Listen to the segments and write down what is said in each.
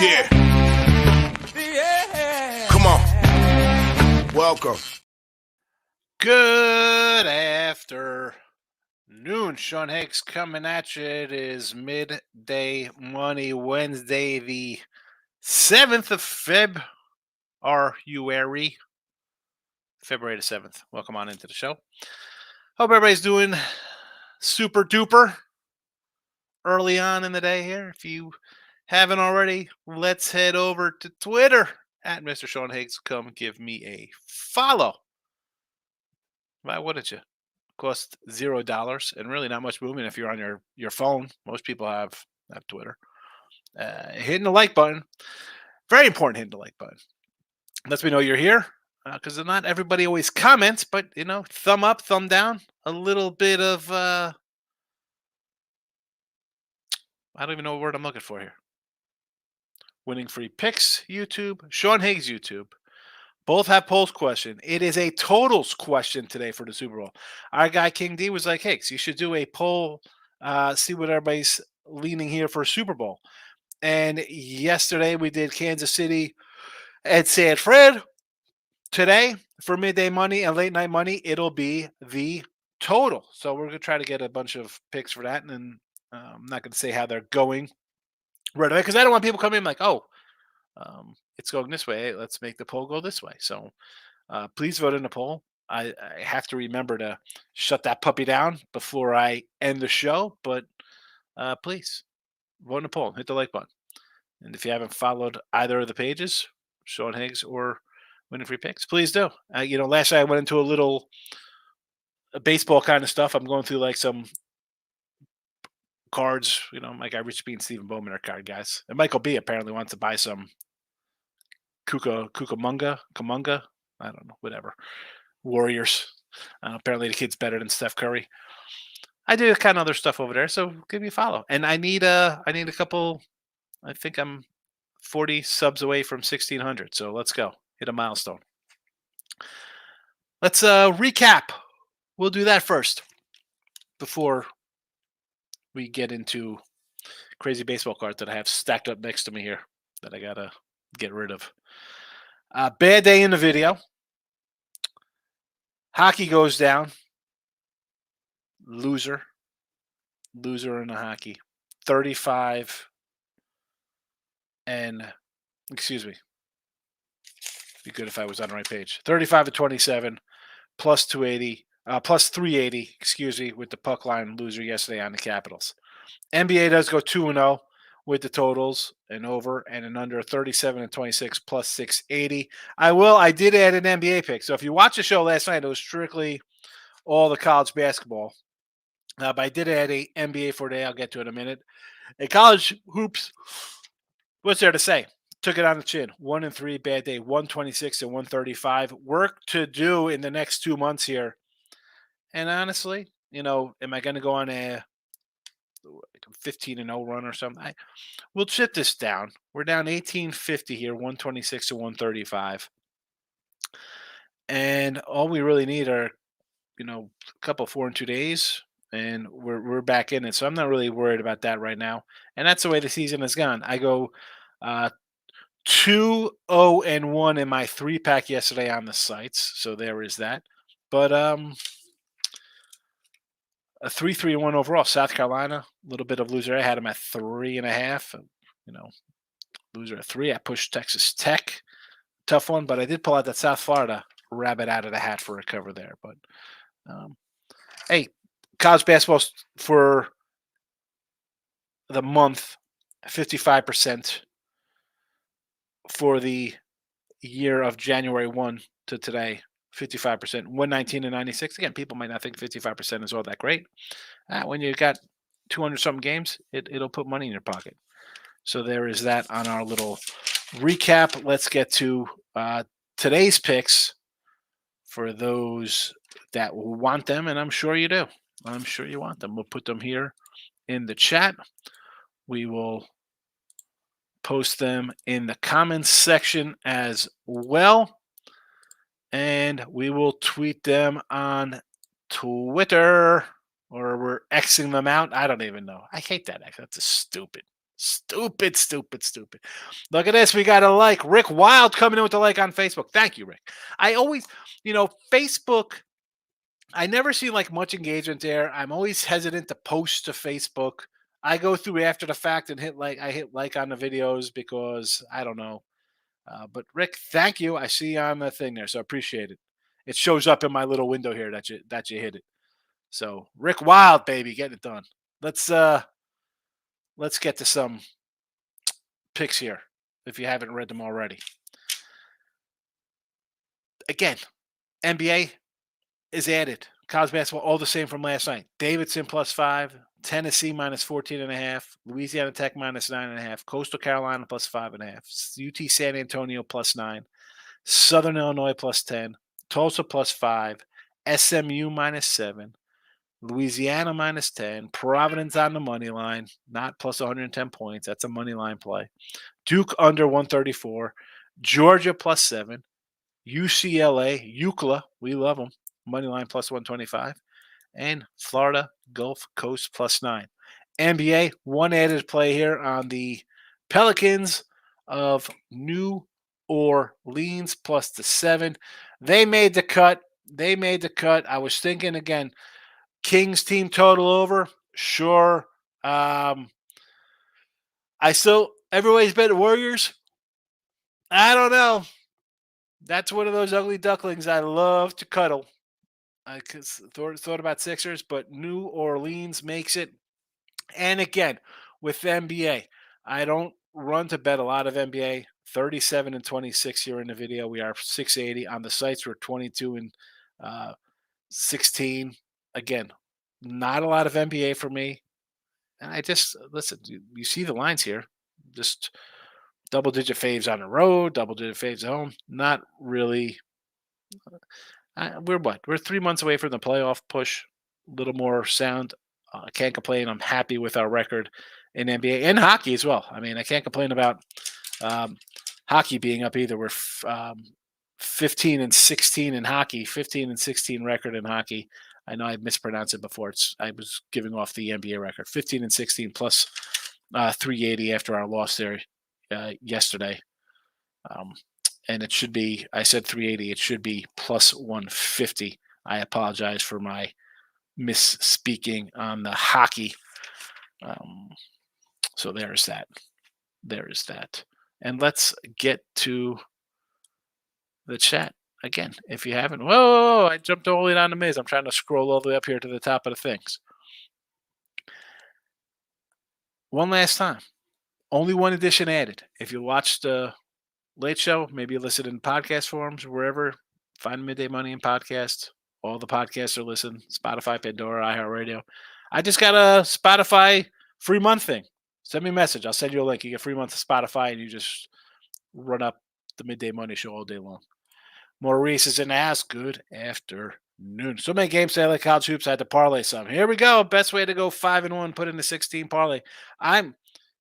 Yeah. Come on. Welcome. Good afternoon. Sean Hicks coming at you. It is midday money Wednesday, the 7th of February. February the 7th. Welcome on into the show. Hope everybody's doing super duper early on in the day here. If you haven't already, let's head over to Twitter at Mr. Sean Higgs. Come give me a follow. Why wouldn't you? Cost $0 and really not much movement if you're on your phone. Most people have Twitter. Hitting the like button. Very important, hitting the like button. Lets me know you're here because not everybody always comments, but thumb up, thumb down, a little bit of I don't even know what word I'm looking for here. Winning free picks, YouTube, Sean Higgs YouTube. Both have polls question. It is a totals question today for the Super Bowl. Our guy King D was like, Hicks, you should do a poll, see what everybody's leaning here for Super Bowl. And yesterday we did Kansas City and San Fran. Today, for midday money and late night money, it'll be the total. So we're going to try to get a bunch of picks for that. And I'm not going to say how they're going right away because I don't want people coming in like, it's going this way. Hey, let's make the poll go this way. So please vote in the poll. I have to remember to shut that puppy down before I end the show. But please vote in the poll. Hit the like button. And if you haven't followed either of the pages, Sean Higgs or Winning Free Picks, please do. Last night I went into a little baseball kind of stuff. I'm going through like some cards, my guy Rich B and Stephen Bowman are card guys. And Michael B apparently wants to buy some Kamunga, I don't know, whatever. Warriors. Apparently the kid's better than Steph Curry. I do kind of other stuff over there, so give me a follow. And I need a couple. I think I'm 40 subs away from 1,600. So let's go. Hit a milestone. Let's recap. We'll do that first before we get into crazy baseball cards that I have stacked up next to me here that I got to get rid of. Bad day in the video. Hockey goes down. Loser in the hockey. 35 and, excuse me. Be good if I was on the right page. 35 to 27, plus 280, plus 380, excuse me, with the puck line loser yesterday on the Capitals. NBA does go 2-0 with the totals, and over and an under 37 and 26 plus 680. I did add an NBA pick. So if you watched the show last night, it was strictly all the college basketball. But I did add a NBA for today. I'll get to it in a minute. A college hoops, what's there to say? Took it on the chin. 1-3, bad day. 126 and 135. Work to do in the next 2 months here. And honestly, am I going to go on a 15-0 run or something? We'll chip this down. We're down 1850 here, 126 to 135. And all we really need are, a couple 4 and 2 days, and we're back in it. So I'm not really worried about that right now. And that's the way the season has gone. I go 2-0-1 in my 3-pack yesterday on the sites. So there is that. But a 3-3-1 overall. South Carolina, a little bit of loser. I had them at 3.5. Loser at 3. I pushed Texas Tech. Tough one, but I did pull out that South Florida rabbit out of the hat for a cover there. But hey, college basketball for the month, 55%. For the year of January 1 to today, 55%, 119 and 96. Again, people might not think 55% is all that great. When you got 200-something games, it'll put money in your pocket. So there is that on our little recap. Let's get to today's picks for those that want them, and I'm sure you do. I'm sure you want them. We'll put them here in the chat. We will post them in the comments section as well. And we will tweet them on Twitter or we're Xing them out. I don't even know. I hate that X. That's a stupid. Look at this. We got a like. Rick Wild coming in with a like on Facebook. Thank you, Rick. I always, Facebook, I never see like much engagement there. I'm always hesitant to post to Facebook. I go through after the fact and I hit like on the videos because I don't know. But Rick, thank you. I see you on the thing there, so I appreciate it. It shows up in my little window here that you hit it. So Rick Wild, baby, getting it done. Let's get to some picks here if you haven't read them already. Again, NBA is added. College basketball, all the same from last night. Davidson +5, Tennessee -14.5, Louisiana Tech -9.5, Coastal Carolina +5.5, UT San Antonio +9, Southern Illinois +10, Tulsa +5, SMU -7, Louisiana -10, Providence on the money line, not +110 points. That's a money line play. Duke under 134, Georgia +7, UCLA, UCLA, we love them, money line +125, and Florida Gulf Coast +9. NBA, one added play here on the Pelicans of New Orleans +7. They made the cut. I was thinking again, Kings team total over. Sure. Everybody's bet Warriors. I don't know. That's one of those ugly ducklings I love to cuddle. I thought about Sixers, but New Orleans makes it. And again, with the NBA, I don't run to bet a lot of NBA. 37 and 26 here in the video. We are 680 on the sites. We're 22 and 16. Again, not a lot of NBA for me. And I just listen. You see the lines here. Just double-digit faves on the road, double-digit faves at home. Not really. We're 3 months away from the playoff push. A little more sound. I can't complain. I'm happy with our record in NBA and hockey as well. I mean, I can't complain about hockey being up either. We're 15 and 16 in hockey, 15 and 16 record in hockey. I know I mispronounced it before. I was giving off the NBA record. 15 and 16 plus 380 after our loss there yesterday. And it should be, I said 380, it should be plus 150. I apologize for my misspeaking on the hockey. So there is that. And let's get to the chat again. If you haven't, whoa, I jumped all the way down the maze. I'm trying to scroll all the way up here to the top of the things. One last time. Only one edition added. If you watched the Late Show, maybe you listen in podcast forums, wherever. Find Midday Money and podcast. All the podcasts are listened. Spotify, Pandora, iHeartRadio. I just got a Spotify free month thing. Send me a message. I'll send you a link. You get a free month of Spotify, and you just run up the Midday Money Show all day long. Maurice is in the house. Good afternoon. So many games today, like college hoops. I had to parlay some. Here we go. Best way to go 5-1. Put in the 16 parlay.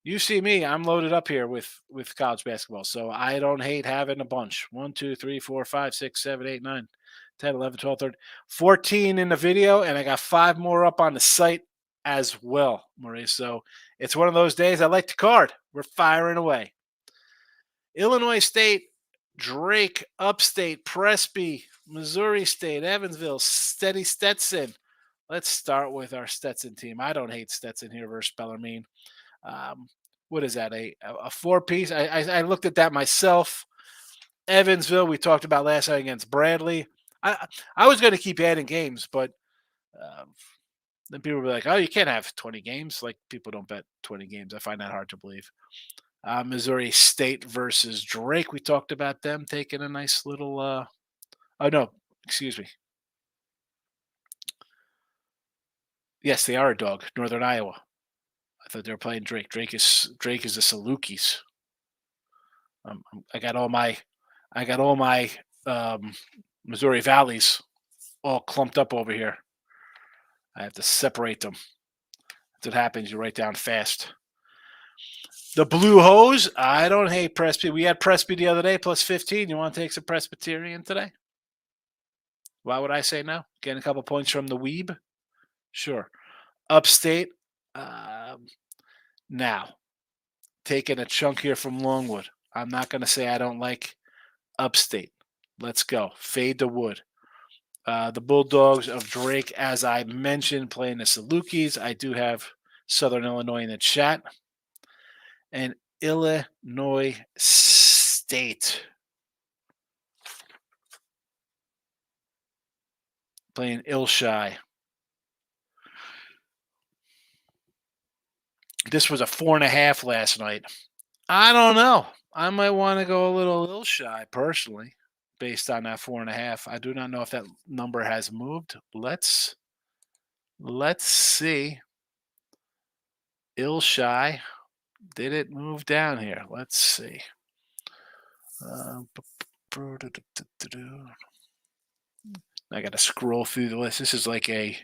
You see me, I'm loaded up here with college basketball. So I don't hate having a bunch. 1, 2, 3, 4, 5, 6, 7, 8, 9, 10, 11, 12, 13, 14 in the video. And I got 5 more up on the site as well, Maurice. So it's one of those days I like to card. We're firing away. Illinois State, Drake, Upstate, Presby, Missouri State, Evansville, Steady Stetson. Let's start with our Stetson team. I don't hate Stetson here versus Bellarmine. What is that? A 4-piece? I looked at that myself. Evansville, we talked about last night against Bradley. I was going to keep adding games, but then people were like, oh, you can't have 20 games. Like, people don't bet 20 games. I find that hard to believe. Missouri State versus Drake. We talked about them taking a nice little oh, no. Excuse me. Yes, they are a dog. Northern Iowa. I thought they were playing Drake. Drake is the Salukis. I got all my Missouri Valleys all clumped up over here. I have to separate them. That's what happens. You write down fast. The Blue Hose. I don't hate Presby. We had Presby the other day plus 15. You want to take some Presbyterian today? Why would I say no? Getting a couple points from the Weeb? Sure. Upstate. Um, Now, taking a chunk here from Longwood. I'm not going to say I don't like Upstate. Let's go. Fade the wood. The Bulldogs of Drake, as I mentioned, playing the Salukis. I do have Southern Illinois in the chat. And Illinois State playing Ilshy. This was a 4.5 last night. I don't know. I might want to go a little shy personally, based on that 4.5. I do not know if that number has moved. Let's see. Shy. Did it move down here? Let's see. I got to scroll through the list. This is like a.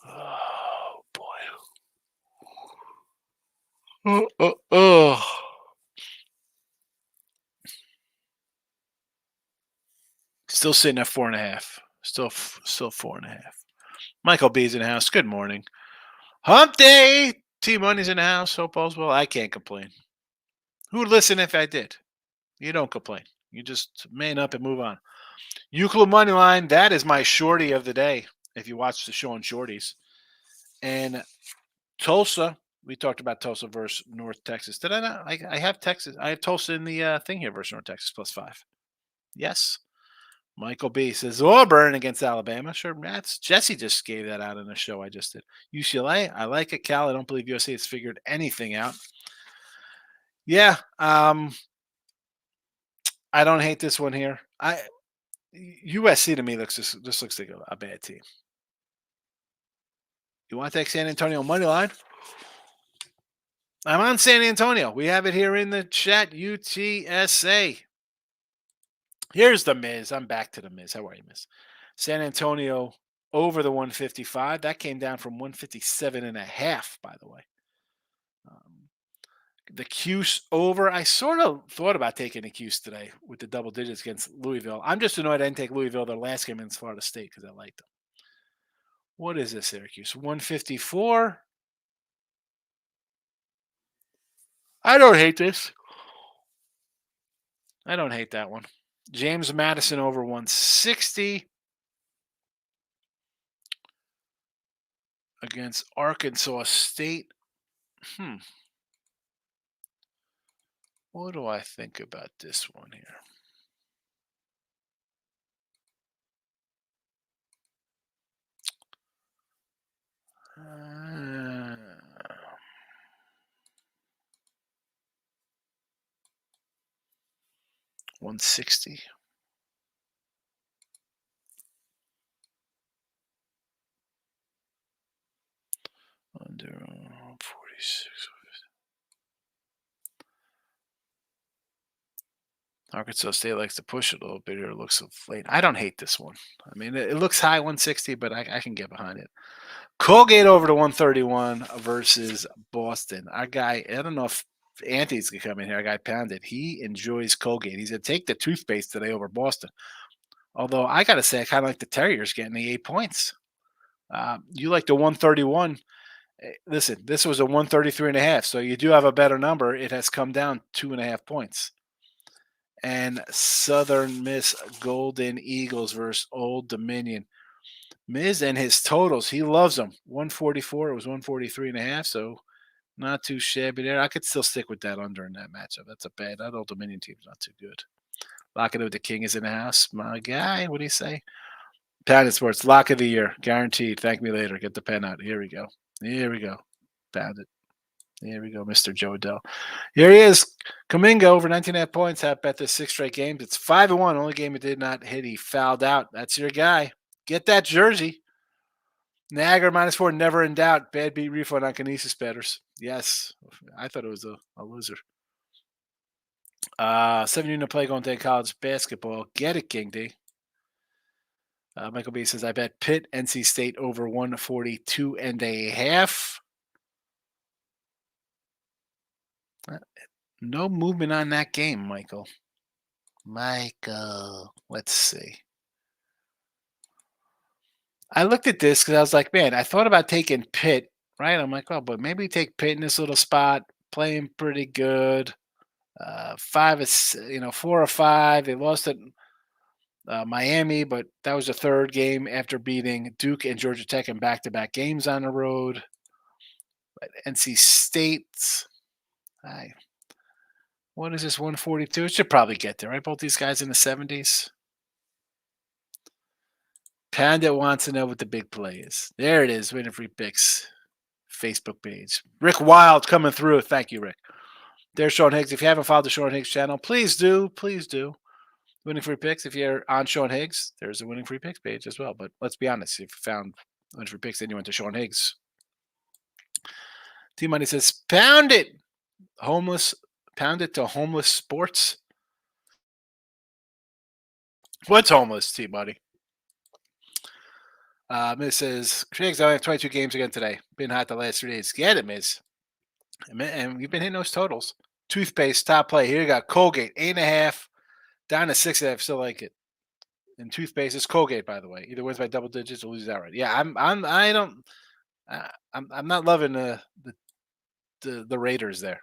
Oh boy. Still sitting at 4.5. Still 4.5. Michael B's in the house. Good morning. Hump day. T Money's in the house. Hope all's well. I can't complain. Who'd listen if I did? You don't complain. You just man up and move on. Euclid money line. That is my shorty of the day. If you watch the show on shorties, and Tulsa. We talked about Tulsa versus North Texas. Did I not? I have Texas. I have Tulsa in the thing here versus North Texas +5. Yes. Michael B says Auburn against Alabama. Sure, that's Jesse just gave that out in the show I just did. UCLA, I like it. Cal, I don't believe USA has figured anything out. Yeah, I don't hate this one here. USC to me looks just looks like a bad team. You want to take San Antonio money line? I'm on San Antonio. We have it here in the chat. UTSA. Here's the Miz. I'm back to the Miz. How are you, Miz? San Antonio over the 155. That came down from 157.5, by the way. The Cuse over. I sort of thought about taking the Cuse today with the double digits against Louisville. I'm just annoyed I didn't take Louisville their last game against Florida State because I liked them. What is this, Syracuse? 154. I don't hate this. I don't hate that one. James Madison over 160 against Arkansas State. What do I think about this one here? Uh, 160. Under 46. Arkansas State likes to push it a little bit here. It looks late. I don't hate this one. I mean, it looks high 160, but I can get behind it. Colgate over to 131 versus Boston. Our guy, I don't know if Anthony's going to come in here. Our guy Pounded. He enjoys Colgate. He's going to take the toothpaste today over Boston. Although I got to say, I kind of like the Terriers getting the 8 points. You like the 131. Listen, this was a 133.5. So you do have a better number. It has come down 2.5 points. And Southern Miss Golden Eagles versus Old Dominion. Miz and his totals, he loves them. 144, it was 143.5, so not too shabby there. I could still stick with that under in that matchup. That's a bad. That Old Dominion team's not too good. Lock it up with the King is in the house. My guy, what do you say? Pounded Sports, lock of the year, guaranteed. Thank me later. Get the pen out. Here we go. Here we go. Pounded. Here we go, Mr. Joe Adell. Here he is. Kuminga over 19.5 points. Have bet this 6 straight games. It's 5-1. Only game he did not hit. He fouled out. That's your guy. Get that jersey. Niagara -4. Never in doubt. Bad beat refund on Kinesis betters. Yes. I thought it was a loser. 7 unit play going to college basketball. Get it, King D. Michael B says, I bet Pitt, NC State over 142.5. No movement on that game, Michael. Let's see. I looked at this because I was like, man, I thought about taking Pitt, right? I'm like, oh, but maybe take Pitt in this little spot, playing pretty good. Five is, 4 or 5. They lost at Miami, but that was the third game after beating Duke and Georgia Tech in back-to-back games on the road. But NC State, I, what is this, 142? It should probably get there, right? Both these guys in the 70s. Panda wants to know what the big play is. There it is, winning free picks. Facebook page. Rick Wild coming through. Thank you, Rick. There's Sean Higgs. If you haven't followed the Sean Higgs channel, please do. Please do. Winning free picks. If you're on Sean Higgs, there's a winning free picks page as well. But let's be honest. If you found winning free picks, then you went to Sean Higgs. T Money says, pound it. Pound it to homeless sports. What's homeless, T Money? Miz says, Higgs, I have 22 games again today. Been hot the last 3 days. Get it, Miz. And we've been hitting those totals. Toothpaste, top play. Here you got Colgate, 8.5, down to 6.5. Still like it. And toothpaste is Colgate, by the way. Either wins by double digits or loses outright. Yeah, I'm not loving the Raiders there.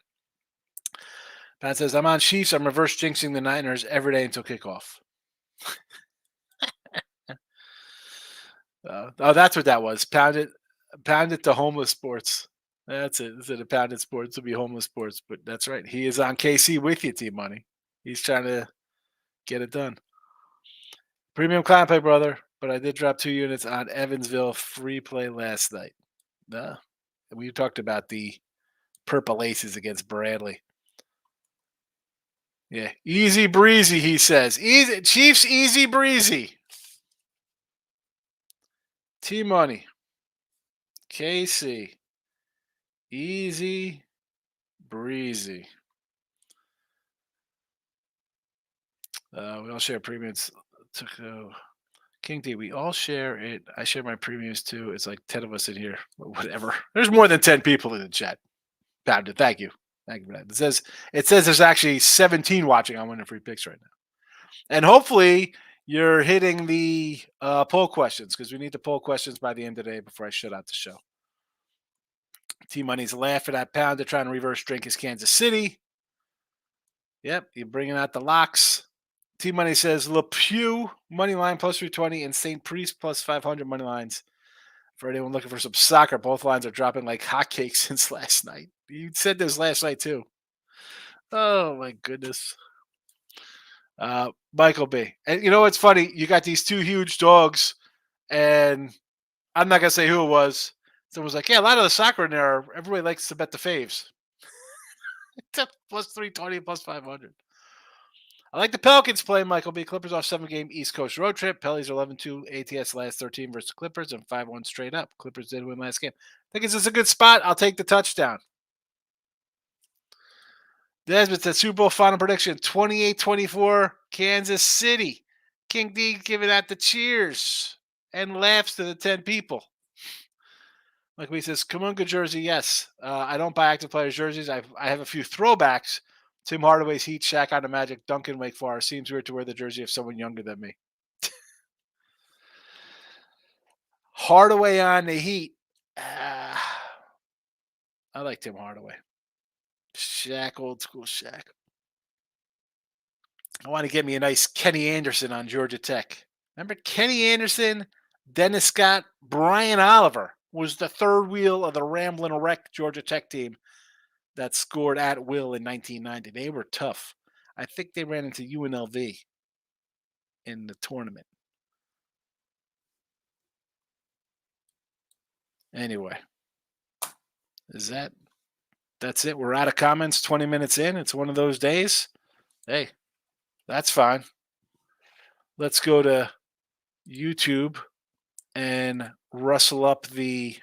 Pat says, I'm on Chiefs. I'm reverse jinxing the Niners every day until kickoff. That's what that was. Pound it to homeless sports. That's it. Instead of pounded sports, it'll be homeless sports. But that's right. He is on KC with you, Team Money. He's trying to get it done. Premium client play, brother. But I did drop 2 units on Evansville free play last night. We talked about the Purple Aces against Bradley. Yeah, easy breezy, he says. Easy Chiefs, easy breezy. T Money. KC. Easy breezy. We all share premiums. King D, we all share it. I share my premiums too. It's like 10 of us in here. Whatever. There's more than 10 people in the chat. Pounded. Thank you. Thank you for that. It says there's actually 17 watching on winning free picks right now. And hopefully you're hitting the poll questions because we need the poll questions by the end of the day before I shut out the show. T Money's laughing at Pounder trying to reverse drink his Kansas City. Yep, you're bringing out the locks. T Money says LePew money line plus 320 and St. Priest plus 500 money lines. For anyone looking for some soccer, both lines are dropping like hotcakes since last night. You said this last night too. Oh my goodness. Michael B. And you know what's funny? You got these 2 huge dogs, and I'm not gonna say who it was. Someone was like, "Yeah, a lot of the soccer in there. Everybody likes to bet the faves." Plus 320, plus 500. I like the Pelicans playing Michael B. Clippers off 7-game East Coast road trip. Pellies are 11-2 ATS last 13 versus Clippers and 5-1 straight up. Clippers did win last game. I think it's just a good spot. I'll take the touchdown. Desmond said Super Bowl final prediction 28-24 Kansas City. King D giving out the cheers and laughs to the 10 people. Like we says, Kamunga jersey, yes. I don't buy active players' jerseys. I have a few throwbacks. Tim Hardaway's Heat, Shaq on the Magic, Duncan Wake Forest. Seems weird to wear the jersey of someone younger than me. Hardaway on the Heat. I like Tim Hardaway. Shaq, old school Shaq. I want to get me a nice Kenny Anderson on Georgia Tech. Remember Kenny Anderson, Dennis Scott, Brian Oliver was the third wheel of the Ramblin' Wreck Georgia Tech team that scored at will in 1990. They were tough. I think they ran into UNLV in the tournament. Anyway, that's it. We're out of comments 20 minutes in. It's one of those days. Hey, that's fine. Let's go to YouTube and rustle up the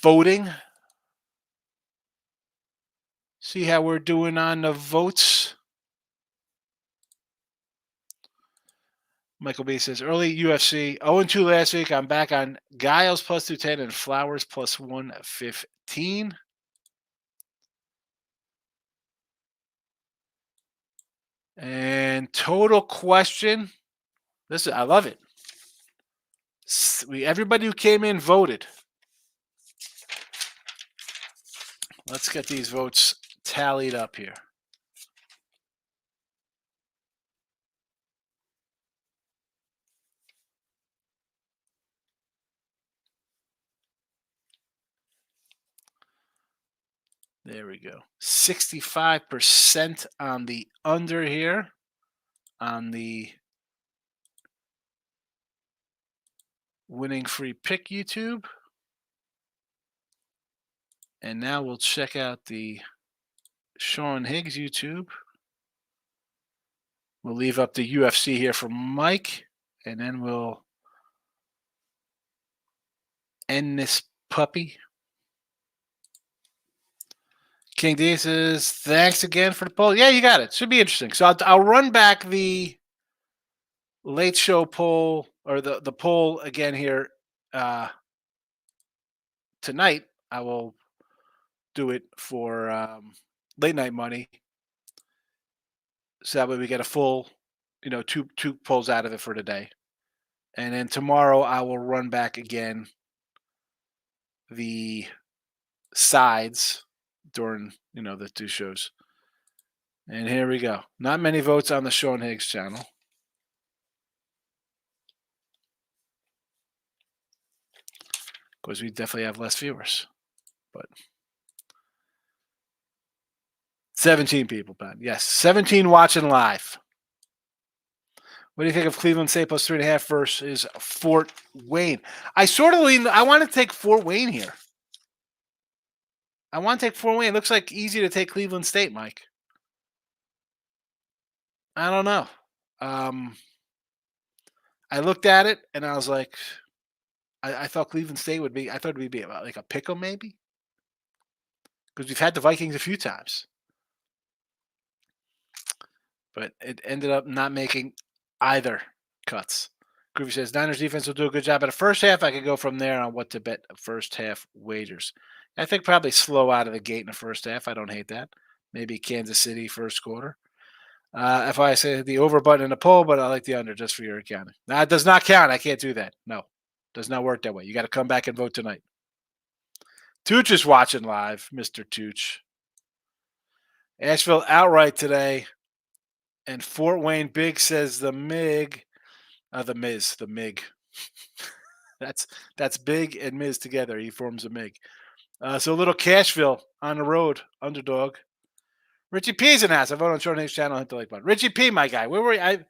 voting. See how we're doing on the votes. Michael B says early UFC 0-2 last week. I'm back on Giles plus 210 and Flowers plus 115. And total question. Listen, I love it. Everybody who came in voted. Let's get these votes tallied up here. There we go. 65% on the under here on the winning free pick YouTube. And now we'll check out the Sean Higgs YouTube. We'll leave up the UFC here for Mike, and then we'll end this puppy. King D says, thanks again for the poll. Yeah, you got it. Should be interesting. So I'll run back the late show poll or the poll again here tonight. I will do it for late night money. So that way we get a full, two polls out of it for today. And then tomorrow I will run back again the sides during, the two shows. And here we go. Not many votes on the Sean Higgs channel. Because we definitely have less viewers. But 17 people, Pat. Yes, 17 watching live. What do you think of Cleveland State plus 3.5 versus Fort Wayne? I sort of lean. I want to take Fort Wayne here. I want to take Fort Wayne. It looks like easy to take Cleveland State, Mike. I don't know. I looked at it and I was like, I thought Cleveland State would be. I thought it would be about like a pick 'em maybe, because we've had the Vikings a few times, but it ended up not making either cuts. Groovy says Niners defense will do a good job at the first half. I could go from there on what to bet first half wagers. I think probably slow out of the gate in the first half. I don't hate that. Maybe Kansas City first quarter. If I say the over button in the poll, but I like the under just for your accounting. Now, it does not count. I can't do that. No, does not work that way. You got to come back and vote tonight. Tooch is watching live, Mr. Tooch. Asheville outright today. And Fort Wayne Big says the MIG. The Miz, the MIG. that's Big and Miz together. He forms a MIG. So a little Cashville on the road, underdog. Richie P's in house. I vote on Sean Higgs' channel. Hit the like button. Richie P, my guy. Where were you?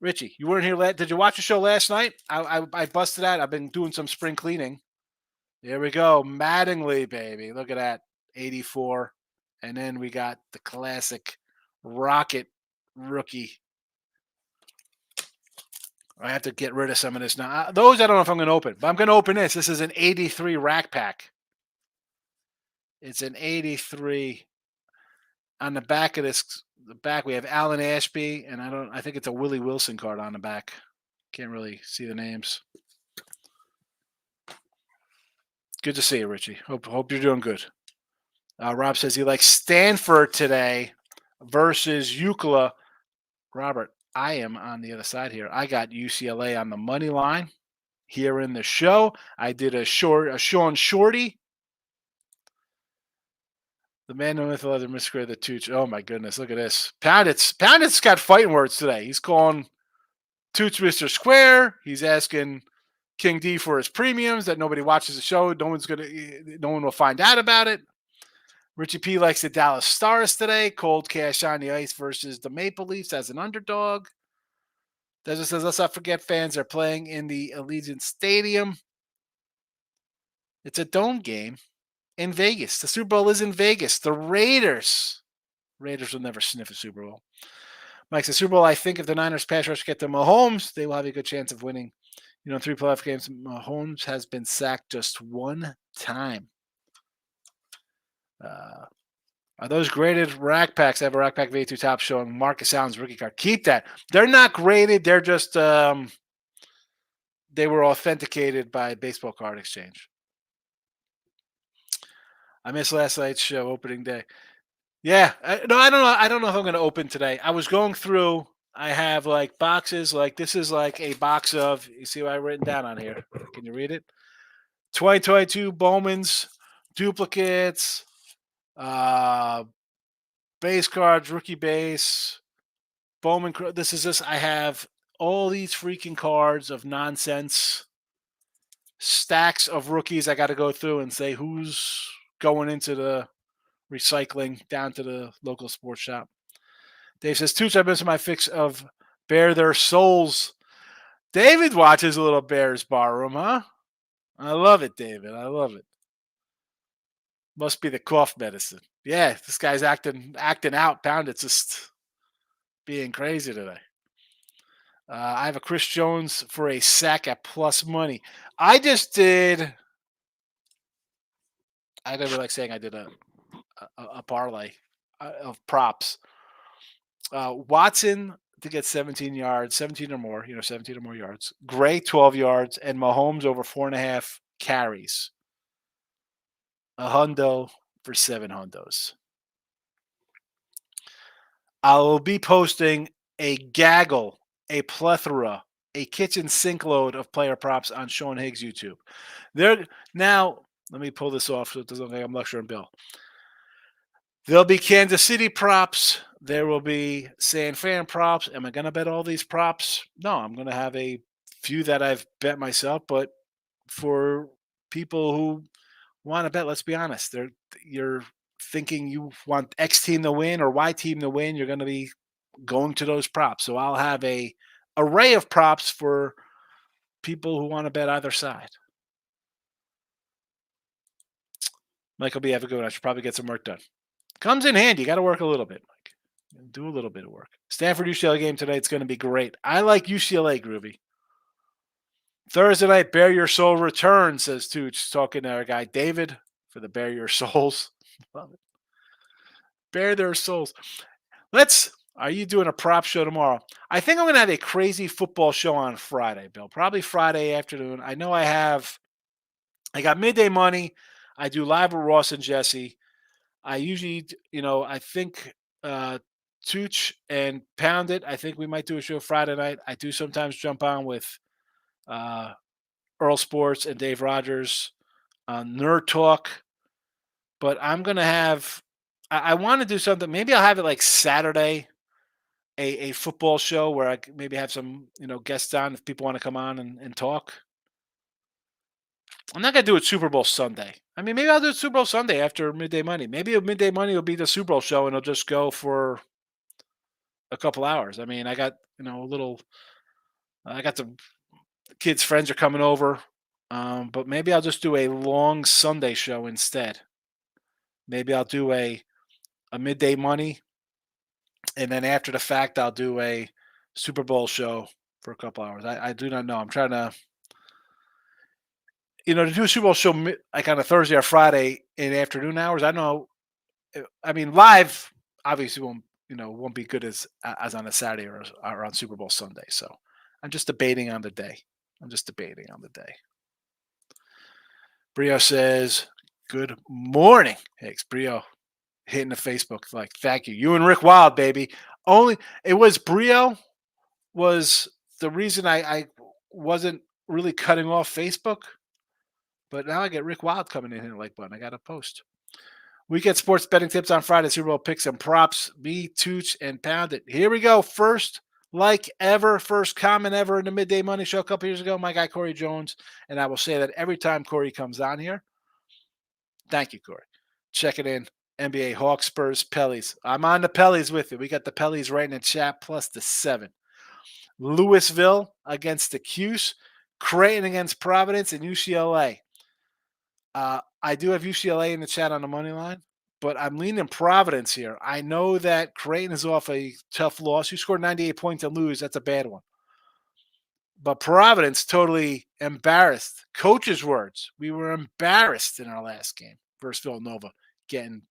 Richie, you weren't here. Did you watch the show last night? I busted out. I've been doing some spring cleaning. There we go. Mattingly, baby. Look at that. 84. And then we got the classic Rocket rookie. I have to get rid of some of this now. Those I don't know if I'm going to open, but I'm going to open this. This is an 83 rack pack. It's an 83. On the back of this, we have Alan Ashby, and I think it's a Willie Wilson card on the back. Can't really see the names. Good to see you, Richie. Hope you're doing good. Rob says he likes Stanford today versus UCLA. Robert, I am on the other side here. I got UCLA on the money line here in the show. I did a Sean Shorty. The man with the other Mr. the Tooch. Oh my goodness, look at this. Poundit's got fighting words today. He's calling Tooch Mr. Square. He's asking King D for his premiums that nobody watches the show. No one will find out about it. Richie P likes the Dallas Stars today. Cold cash on the ice versus the Maple Leafs as an underdog. Desert says, let's not forget fans are playing in the Allegiant Stadium. It's a dome game in Vegas. The Super Bowl is in Vegas. The Raiders will never sniff a Super Bowl. Mike says, Super Bowl, I think if the Niners pass rush get to Mahomes, they will have a good chance of winning. 3 playoff games, Mahomes has been sacked just one time. Are those graded rack packs? I have a rack pack V2 top showing Marcus Allen's rookie card. Keep that. They're not graded. They're just they were authenticated by Baseball Card Exchange. I missed last night's show opening day. Yeah. No, I don't know. I don't know if I'm going to open today. I was going through. I have like boxes. Like this is like a box of. You see what I've written down on here? Can you read it? 2022 Bowman's duplicates, uh, base cards, rookie base, Bowman. This is this. I have all these freaking cards of nonsense, stacks of rookies. I got to go through and say who's going into the recycling down to the local sports shop. Dave says, Tooch, I've missed my fix of Bare Their Souls. David watches a little Bears Bar Room, huh? I love it, David. I love it. Must be the cough medicine. Yeah, this guy's acting out. Pound it's just being crazy today. I have a Chris Jones for a sack at plus money. I just did. I never like saying I did a parlay of props. Watson to get 17 yards, 17 or more, 17 or more yards. Gray 12 yards, and Mahomes over 4.5 carries. A hundo for 7 hundos. I will be posting a gaggle, a plethora, a kitchen sink load of player props on Sean Higgs' YouTube. There now, let me pull this off so it doesn't look like I'm lecturing Bill. There'll be Kansas City props. There will be San Fran props. Am I going to bet all these props? No, I'm going to have a few that I've bet myself. But for people who want to bet, let's be honest, you're thinking you want X team to win or Y team to win. You're going to be going to those props. So I'll have a array of props for people who want to bet either side. Michael B, have a good one. I should probably get some work done. Comes in handy. You got to work a little bit, Mike. Do a little bit of work. Stanford UCLA game tonight. It's going to be great. I like UCLA, Groovy. Thursday night, Bare Your Soul return, says Tooch, talking to our guy David for the Bare Your Souls. Love it. Bare their souls. Are you doing a prop show tomorrow? I think I'm going to have a crazy football show on Friday, Bill. Probably Friday afternoon. I know I got midday money. I do live with Ross and Jesse. I usually, I think Tooch and Pound It. I think we might do a show Friday night. I do sometimes jump on with Earl Sports and Dave Rogers on Nerd Talk. But I'm going to have, I want to do something. Maybe I'll have it like Saturday, a football show where I maybe have some, guests on if people want to come on and talk. I'm not going to do it Super Bowl Sunday. I mean, maybe I'll do it Super Bowl Sunday after Midday Money. Maybe Midday Money will be the Super Bowl show and it'll just go for a couple hours. I mean, I got, I got some kids' friends are coming over. But maybe I'll just do a long Sunday show instead. Maybe I'll do a Midday Money. And then after the fact, I'll do a Super Bowl show for a couple hours. I do not know. I'm trying to, to do a Super Bowl show like on a Thursday or Friday in afternoon hours. I know. I mean, live obviously won't be good as on a Saturday or on Super Bowl Sunday. So I'm just debating on the day. Brio says, "Good morning, Hicks." Brio hitting the Facebook like, "Thank you, you and Rick Wild, baby." Only it was Brio was the reason I wasn't really cutting off Facebook. But now I get Rick Wild coming in here like button. I got to post. We get sports betting tips on Friday, Super Bowl picks and props. Me, Tooch, and Pound It. Here we go. First comment ever in the Midday Money Show a couple years ago. My guy Corey Jones, and I will say that every time Corey comes on here. Thank you, Corey. Check it in. NBA Hawks, Spurs, Pellies. I'm on the Pellies with you. We got the Pellies right in the chat plus the 7. Louisville against the Cuse. Creighton against Providence and UCLA. I do have UCLA in the chat on the money line, but I'm leaning Providence here. I know that Creighton is off a tough loss. You scored 98 points and lose. That's a bad one. But Providence totally embarrassed. Coach's words. We were embarrassed in our last game versus Villanova, getting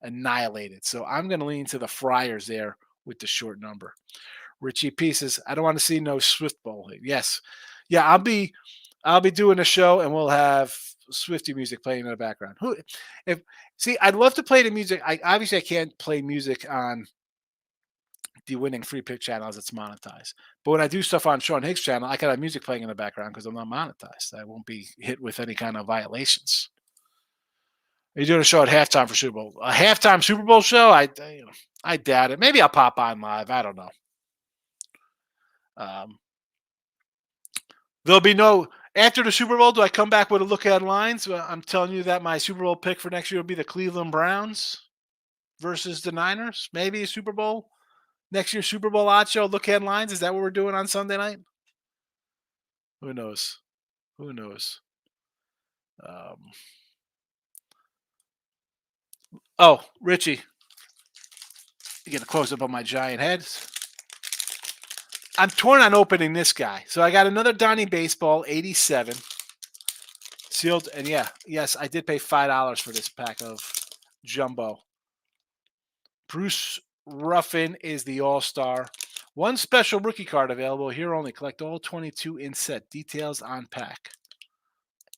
annihilated. So I'm going to lean to the Friars there with the short number. Richie Pieces. I don't want to see no Swift Bowl. Yes. Yeah, I'll be doing a show and we'll have Swiftie music playing in the background. Who if see, I'd love to play the music. I can't play music on the winning free pick channel as it's monetized. But when I do stuff on Sean Higgs' channel, I can have music playing in the background because I'm not monetized. I won't be hit with any kind of violations. Are you doing a show at halftime for Super Bowl? A halftime Super Bowl show? I doubt it. Maybe I'll pop on live. I don't know. There'll be no after the Super Bowl. Do I come back with a look at lines? Well, I'm telling you that my Super Bowl pick for next year will be the Cleveland Browns versus the Niners. Maybe a Super Bowl next year. Super Bowl odd show. Look at lines. Is that what we're doing on Sunday night? Who knows? Who knows? Oh, Richie, you get a close up on my giant head. I'm torn on opening this guy. So I got another Donnie Baseball 87 sealed. And yes, I did pay $5 for this pack of jumbo. Bruce Ruffin is the all-star. One special rookie card available here only. Collect all 22 in set. Details on pack.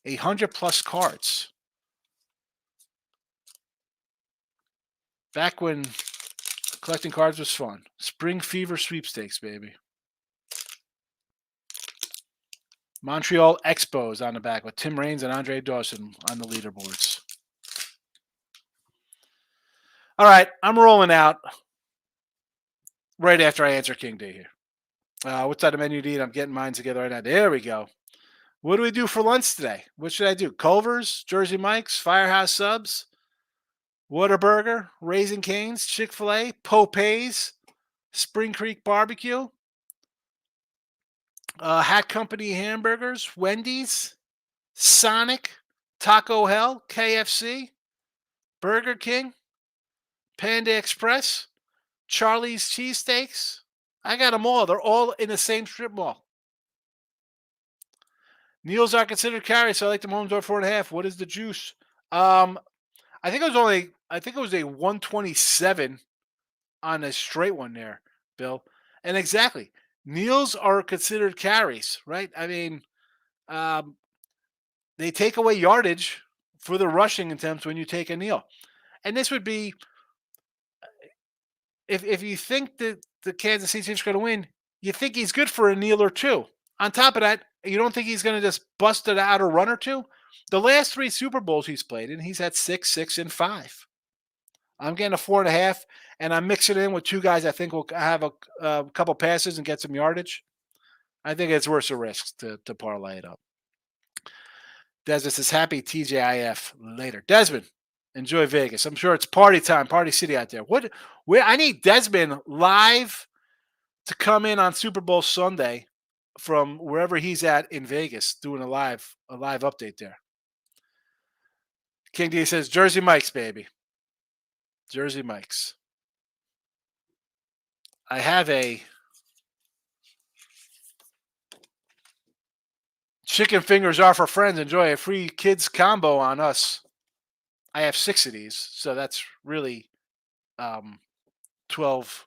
100 plus cards. Back when collecting cards was fun. Spring Fever sweepstakes, baby. Montreal Expos on the back with Tim Raines and Andre Dawson on the leaderboards. All right, I'm rolling out right after I answer King D here. What side of menu do you eat? I'm getting mine together right now. There we go. What do we do for lunch today? What should I do? Culver's, Jersey Mike's, Firehouse Subs, Whataburger, Raising Cane's, Chick-fil-A, Popeyes, Spring Creek Barbecue, Hat Company Hamburgers, Wendy's, Sonic, Taco Hell, KFC, Burger King, Panda Express, Charlie's Cheesesteaks. I got them all. They're all in the same strip mall. Neils are considered carries, so I like them home door 4.5. What is the juice? I think it was a 127 on a straight one there, Bill. And exactly. Neils are considered carries, right? I mean, they take away yardage for the rushing attempts when you take a kneel. And this would be if you think that the Kansas City Chiefs are going to win, you think he's good for a kneel or two. On top of that, you don't think he's going to just bust it out a run or two? The last 3 Super Bowls he's played in, he's had 6, 6, and 5. I'm getting a 4.5, and I'm mixing it in with 2 guys I think will have a couple passes and get some yardage. I think it's worth the risk to parlay it up. Desmond says, happy TJIF later. Desmond, enjoy Vegas. I'm sure it's party time, party city out there. Where I need Desmond live to come in on Super Bowl Sunday from wherever he's at in Vegas, doing a live update there. King D says, Jersey Mike's, baby. Jersey Mike's. I have a chicken fingers are for friends. Enjoy a free kids combo on us. I have 6 of these, so that's really 12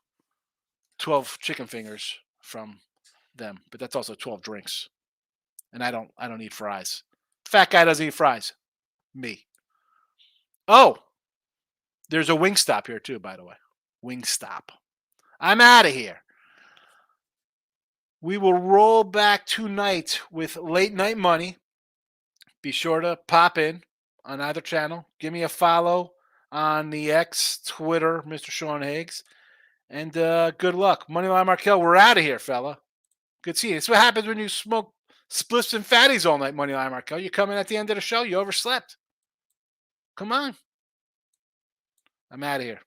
chicken fingers from them. But that's also 12 drinks, and I don't eat fries. Fat guy doesn't eat fries. Me. Oh, there's a Wingstop here too, by the way. Wingstop. I'm out of here. We will roll back tonight with late night money. Be sure to pop in on either channel. Give me a follow on the X, Twitter, Mr. Sean Higgs. And good luck. Moneyline Markel, we're out of here, fella. Good seeing you. It's what happens when you smoke spliffs and fatties all night, Moneyline Markel. You come in at the end of the show, you overslept. Come on. I'm out of here.